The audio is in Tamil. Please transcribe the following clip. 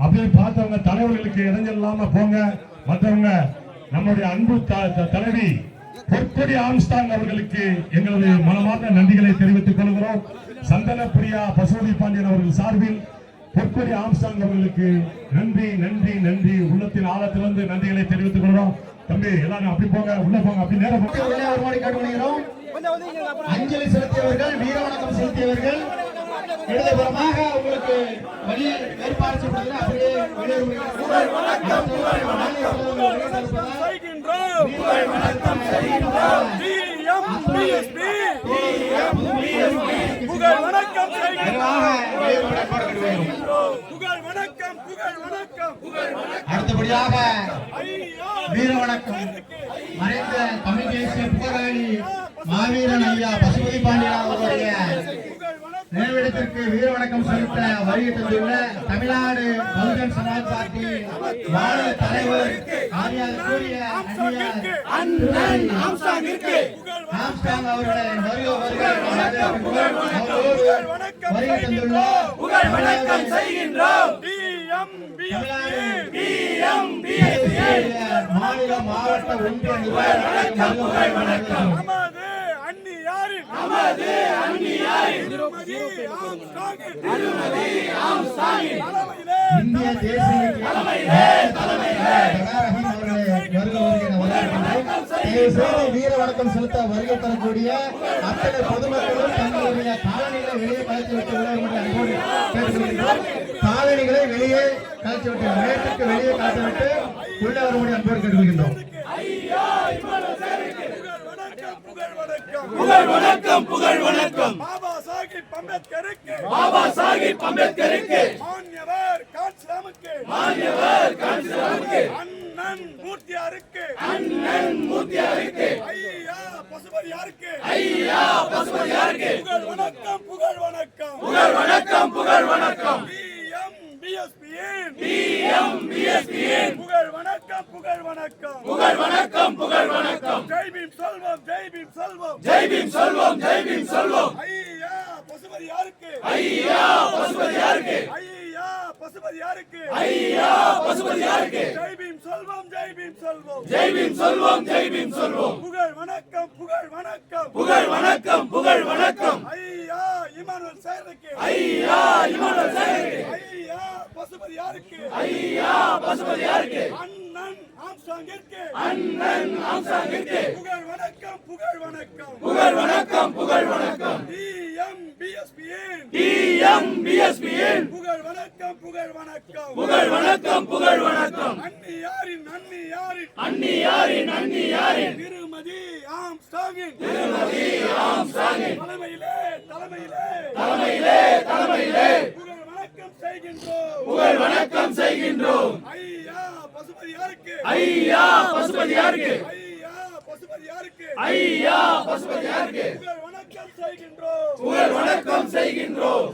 அப்படி பார்த்தவங்க தலைவர்களுக்கு இடைஞ்சல் இல்லாம போங்க. மற்றவங்க நம்முடைய அன்பு தலைவி பொற்கொடி ஆம்ஸ்டாங் அவர்களுக்கு எங்களது மனமார்ந்த நன்றிகளை தெரிவித்துக் கொள்கிறோம். சந்தன பிரியா பசுபதி பாண்டியன் அவர்கள் சார்பில் பொற்கொடி ஆம்ஸ்டாங் அவர்களுக்கு நன்றி நன்றி நன்றி, உள்ளத்தின் ஆழத்திலிருந்து நன்றிகளை தெரிவித்துக் கொள்கிறோம். தம்பி எல்லாரும் அப்படி போங்க, உள்ள போங்க, அப்படி நேரம் கேட்டுக்கொள்கிறோம். அஞ்சலி செலுத்தியவர்கள், வீர வணக்கம் செலுத்தியவர்கள் இடதுபுறமாக உங்களுக்கு வழி ஏற்பாடு செய்யப்படுகிறது. அப்படியே அடுத்தபடியாக வீர வணக்கம் மறைந்த தமிழ் தேசிய போராளி மாவீரன் ஐயா பசுபதி பாண்டியன் அவர்களுடைய நினைவிடத்திற்கு வீர வணக்கம் செலுத்த வருகை தந்துள்ள தமிழ்நாடு பகுஜன் சமாஜ் பார்ட்டி மாநில தலைவர் ஆம்ஸ்டாங் அவர்களை வருகை தந்துள்ள மாநில மாவட்ட ஒன்றிய நிர்வாகிகள் இந்திய தேசிய வீர வணக்கம் செலுத்த வருகை தரக்கூடிய அத்தனை பொதுமக்களும் தங்களுடைய காலணிகளை வெளியே கலைத்து விட்டு காலணிகளை வெளியே கலைத்து விட்டு மேட்டுக்கு வெளியே கலைத்துவிட்டு உள்ள வரும்படி அன்போடு கேட்டுக்கொள்கின்றோம். புகழ் வணக்கம் புகழ் வணக்கம் பாபா சாஹிப் அம்பேத்கருக்கு மாண்யவர் கான்சிராமுக்கு அண்ணன் மூர்த்தியாருக்கு ஐயா பசுபதியாருக்கு புகழ் வணக்கம் புகழ் வணக்கம் பிஎம்பிஎஸ்பியின் புகழ் வணக்கம் ஜெய் பீம் சொல்வோம் ஐயா பசுபதியாருக்கு ஜெய் பீம் சொல்வோம் புகழ் வணக்கம் ஐயா இமானுவேல் சேருக்கு ஐயா பசுபதியாருக்கு அண்ணன் ஆம்ஸ்டாங்கிற்கு புகழ் வணக்கம் டிஎம்பிஎஸ்பியின் புகழ் வணக்கம் அன்னியாரின் திருமதி ஆம்ஸ்டாங்கின் தலைமையிலே புகழ் வணக்கம் செய்கின்றோம் ஐயா பசுபதியாருக்கு புகழ் வணக்கம் செய்கின்றோம்.